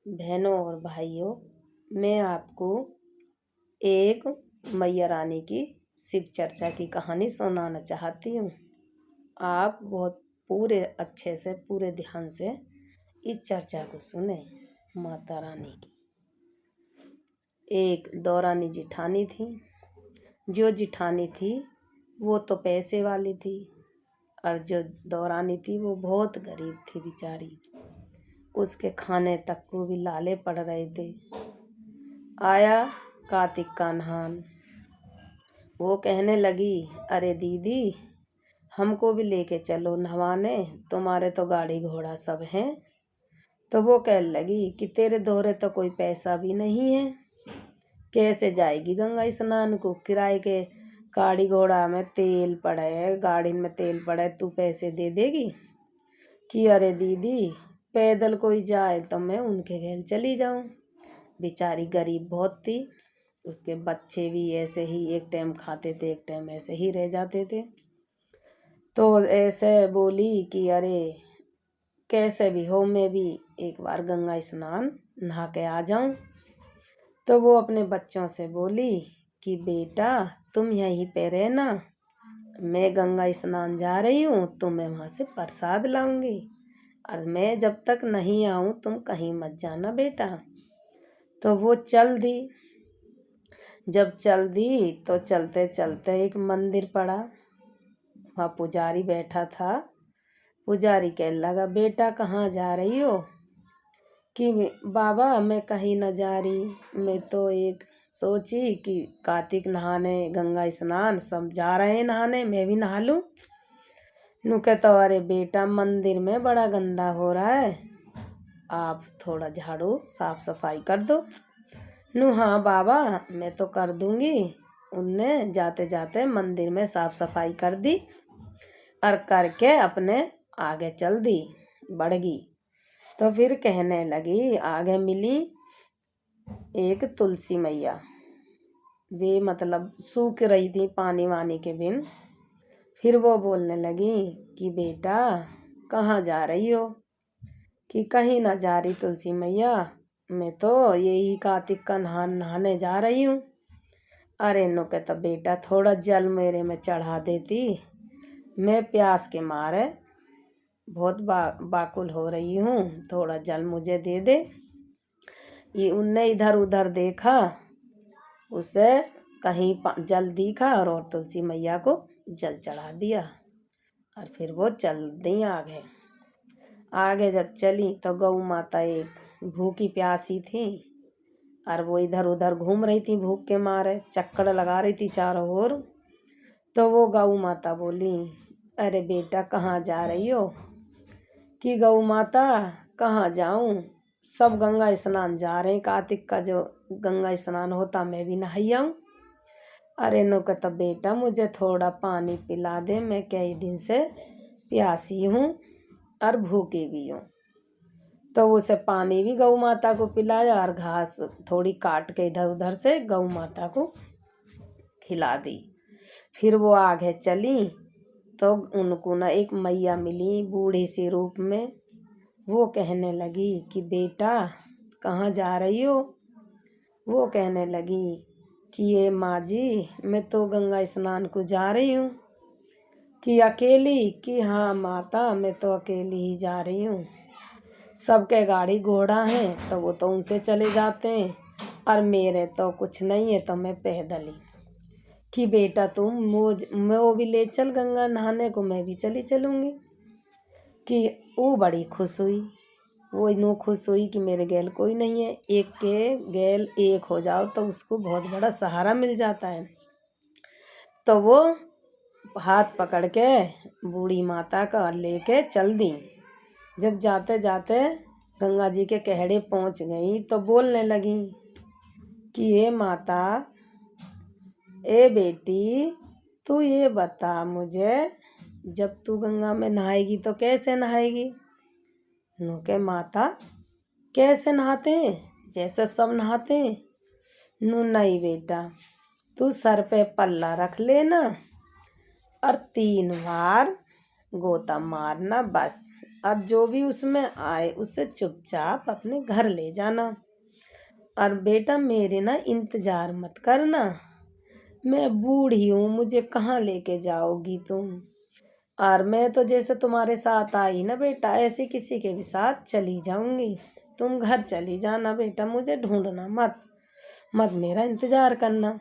बहनों और भाइयों, मैं आपको एक मैया रानी की शिव चर्चा की कहानी सुनाना चाहती हूँ। आप बहुत पूरे अच्छे से पूरे ध्यान से इस चर्चा को सुने। माता रानी की एक दौरानी जिठानी थी। जो जिठानी थी वो तो पैसे वाली थी और जो दौरानी थी वो बहुत गरीब थी बेचारी। उसके खाने तक को भी लाले पड़ रहे थे। आया कार्तिक का नहान। वो कहने लगी, अरे दीदी, हमको भी लेके चलो नहवाने, तुम्हारे तो गाड़ी घोड़ा सब हैं। तो वो कहने लगी कि तेरे दोहरे तो कोई पैसा भी नहीं है, कैसे जाएगी गंगा स्नान को? किराए के गाड़ी घोड़ा में तेल पड़े, गाड़ी में तेल पड़े, तू पैसे दे देगी? कि अरे दीदी, पैदल कोई जाए तो मैं उनके घर चली जाऊं। बेचारी गरीब बहुत थी। उसके बच्चे भी ऐसे ही एक टाइम खाते थे, एक टाइम ऐसे ही रह जाते थे। तो ऐसे बोली कि अरे कैसे भी हो, मैं भी एक बार गंगा स्नान नहा के आ जाऊं। तो वो अपने बच्चों से बोली कि बेटा, तुम यहीं पे रहना, मैं गंगा स्नान जा रही हूँ तो मैं वहाँ से प्रसाद लाऊंगी, और मैं जब तक नहीं आऊँ तुम कहीं मत जाना बेटा। तो वो चल दी। जब चल दी तो चलते चलते एक मंदिर पड़ा। वहाँ पुजारी बैठा था। पुजारी कहने लगा, बेटा कहाँ जा रही हो? कि बाबा मैं कहीं न जा रही, मैं तो एक सोची कि कार्तिक नहाने, गंगा स्नान सब जा रहे हैं नहाने, मैं भी नहा लूँ। नू कहता, अरे बेटा मंदिर में बड़ा गंदा हो रहा है, आप थोड़ा झाड़ू साफ सफाई कर दो। नू हाँ बाबा मैं तो कर दूंगी। उनने जाते जाते मंदिर में साफ सफाई कर दी और करके अपने आगे चल दी, बढ़ गई। तो फिर कहने लगी, आगे मिली एक तुलसी मैया। वे मतलब सूख रही थी पानी वानी के बिन। फिर वो बोलने लगी कि बेटा कहाँ जा रही हो? कि कहीं ना जा रही तुलसी मैया, मैं तो यही कार्तिक का नहाने जा रही हूँ। अरे नो कहता, बेटा थोड़ा जल मेरे में चढ़ा देती, मैं प्यास के मारे बहुत बाकुल हो रही हूँ, थोड़ा जल मुझे दे दे। ये उनने इधर उधर देखा, उसे कहीं जल दिखा और तुलसी मैया को जल चढ़ा दिया। और फिर वो चल दी आगे। आगे जब चली तो गौ माता एक भूखी प्यासी थी और वो इधर उधर घूम रही थी भूख के मारे, चक्कर लगा रही थी चारों ओर। तो वो गौ माता बोली, अरे बेटा कहाँ जा रही हो? कि गौ माता कहाँ जाऊं, सब गंगा स्नान जा रहे हैं, कार्तिक का जो गंगा स्नान होता मैं भी नहाई आऊं। अरे नो कहता, बेटा मुझे थोड़ा पानी पिला दे, मैं कई दिन से प्यासी हूँ और भूखी भी हूँ। तो उसे पानी भी गौ माता को पिलाया और घास थोड़ी काट के इधर उधर से गौ माता को खिला दी। फिर वो आगे चली तो उनको ना एक मैया मिली बूढ़ी सी रूप में। वो कहने लगी कि बेटा कहाँ जा रही हो? वो कहने लगी कि ये माँ जी, मैं तो गंगा स्नान को जा रही हूँ। कि अकेली? कि हाँ माता, मैं तो अकेली ही जा रही हूँ, सबके गाड़ी घोड़ा हैं तो वो तो उनसे चले जाते हैं, और मेरे तो कुछ नहीं है तो मैं पैदल ही। कि बेटा तुम वो भी ले चल गंगा नहाने को, मैं भी चली चलूँगी। कि वो बड़ी खुश हुई। वो इनू खुश हुई कि मेरे गैल कोई नहीं है, एक के गैल एक हो जाओ तो उसको बहुत बड़ा सहारा मिल जाता है। तो वो हाथ पकड़ के बूढ़ी माता का लेके चल दी। जब जाते जाते गंगा जी के कहड़े पहुंच गई तो बोलने लगी कि ये माता, ए बेटी, तू ये बता मुझे, जब तू गंगा में नहाएगी तो कैसे नहाएगी? नो के माता कैसे नहाते हैं, जैसे सब नहाते हैं। नो नहीं बेटा, तू सर पे पल्ला रख लेना और 3 बार गोता मारना, बस और जो भी उसमें आए उसे चुपचाप अपने घर ले जाना। और बेटा मेरे ना इंतजार मत करना, मैं बूढ़ी हूँ, मुझे कहाँ लेके जाओगी तुम। और मैं तो जैसे तुम्हारे साथ आई ना बेटा, ऐसे किसी के भी साथ चली जाऊंगी। तुम घर चली जाना बेटा, मुझे ढूंढना मत, मत मेरा इंतजार करना।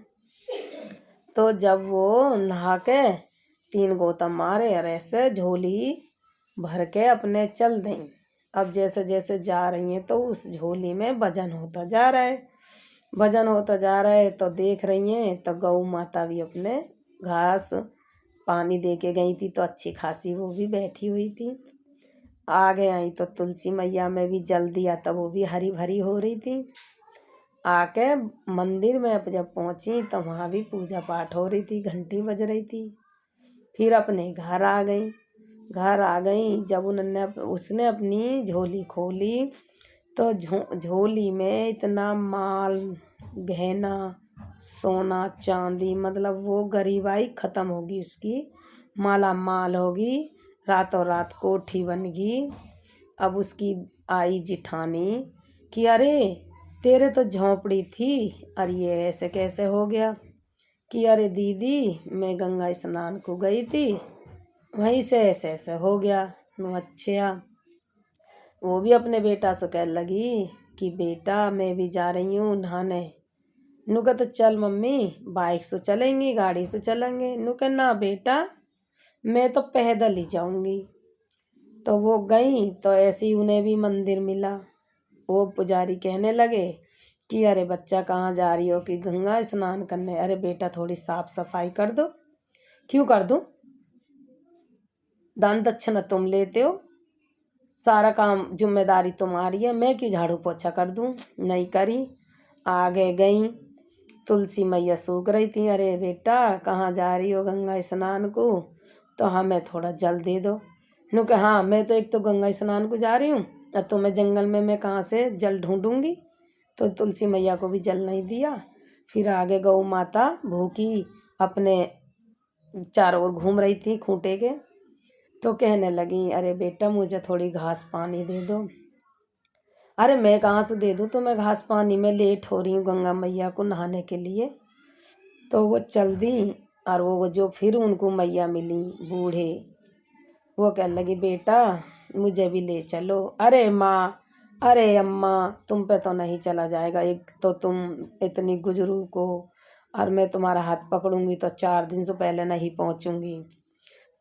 तो जब वो नहा के 3 गोता मारे और ऐसे झोली भर के अपने चल दें। अब जैसे जैसे जा रही हैं तो उस झोली में वजन होता जा रहा है, वजन होता जा रहा है। तो देख रही हैं तो गौ माता भी अपने घास पानी दे के गई थी, तो अच्छी खासी वो भी बैठी हुई थी। आगे आई तो तुलसी मैया में भी जल दिया, तब वो भी हरी भरी हो रही थी। आके मंदिर में जब पहुंची तो वहाँ भी पूजा पाठ हो रही थी, घंटी बज रही थी। फिर अपने घर आ गई। घर आ गई जब उसने अपनी झोली खोली तो झोली में इतना माल गहना सोना चांदी, मतलब वो गरीबाई खत्म होगी उसकी, माला माल होगी, रातों रात कोठी बन गई। अब उसकी आई जिठानी कि अरे तेरे तो झोंपड़ी थी और ये ऐसे कैसे हो गया। कि अरे दीदी मैं गंगा स्नान को गई थी, वहीं से ऐसे ऐसे हो गया। अच्छा, वो भी अपने बेटा से कह लगी कि बेटा मैं भी जा रही हूँ नहाने। नु कहा तो चल मम्मी, बाइक से चलेंगी गाड़ी से चलेंगे। नु कहा ना बेटा मैं तो पैदल ही जाऊंगी। तो वो गई तो ऐसे ही उन्हें भी मंदिर मिला। वो पुजारी कहने लगे कि अरे बच्चा कहाँ जा रही हो। कि गंगा स्नान करने। अरे बेटा थोड़ी साफ सफाई कर दो। क्यों कर दूं, दान दक्षिणा तुम लेते हो, सारा काम जिम्मेदारी तुम्हारी है, मैं क्यों झाड़ू पोछा कर दूं। नहीं करी। आगे गई, तुलसी मैया सूख रही थी। अरे बेटा कहाँ जा रही हो गंगा स्नान को, तो हमें थोड़ा जल दे दो। नु के हाँ मैं तो एक तो गंगा स्नान को जा रही हूँ और तुम्हें जंगल में मैं कहाँ से जल ढूंढूंगी। तो तुलसी मैया को भी जल नहीं दिया। फिर आगे गौ माता भूखी अपने चारों ओर घूम रही थी खूंटे के। तो कहने लगी अरे बेटा मुझे थोड़ी घास पानी दे दो। अरे मैं कहाँ से दे दूँ तुम्हें घास पानी, में लेट हो रही हूँ गंगा मैया को नहाने के लिए। तो वो चल दी। और वो जो फिर उनको मैया मिली बूढ़े, वो कहने लगी बेटा मुझे भी ले चलो। अरे माँ, अरे अम्मा तुम पे तो नहीं चला जाएगा, एक तो तुम इतनी गुजरू को, और मैं तुम्हारा हाथ पकड़ूंगी तो 4 दिन से पहले नहीं पहुंचूंगी।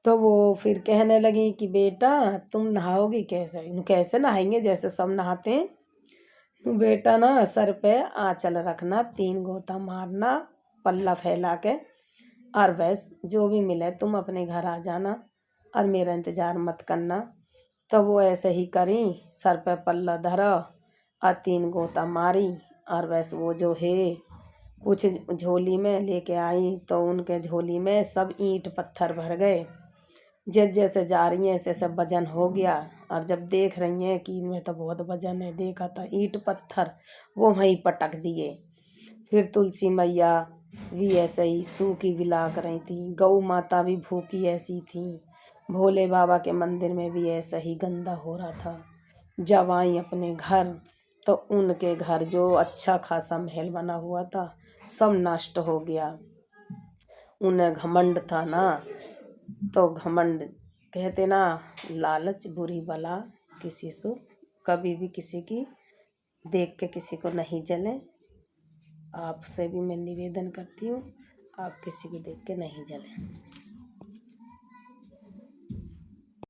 तो वो फिर कहने लगी कि बेटा तुम नहाओगी कैसे। कैसे नहाएंगे, जैसे सब नहाते हैं। बेटा ना सर पे आंचल रखना, 3 गोता मारना पल्ला फैला के, और बस जो भी मिले तुम अपने घर आ जाना और मेरा इंतजार मत करना। तो वो ऐसे ही करी, सर पे पल्ला धरा और 3 गोता मारी। और बस वो जो है कुछ झोली में लेके आई तो उनके झोली में सब ईंट पत्थर भर गए। जैसे जैसे जा रही हैं ऐसे ऐसे वजन हो गया। और जब देख रही हैं कि इनमें तो बहुत वजन है, देखा था ईंट पत्थर वो वहीं पटक दिए। फिर तुलसी मैया भी ऐसे ही सूखी बिला कर रही थी, गौ माता भी भूखी ऐसी थी, भोले बाबा के मंदिर में भी ऐसा ही गंदा हो रहा था। जब आई अपने घर तो उनके घर जो अच्छा खासा महल बना हुआ था सब नष्ट हो गया। उन्हें घमंड था ना, तो घमंड कहते ना, लालच बुरी बला, किसी से कभी भी किसी की देख के किसी को नहीं जले। आपसे भी मैं निवेदन करती हूँ आप किसी को देख के नहीं जलें।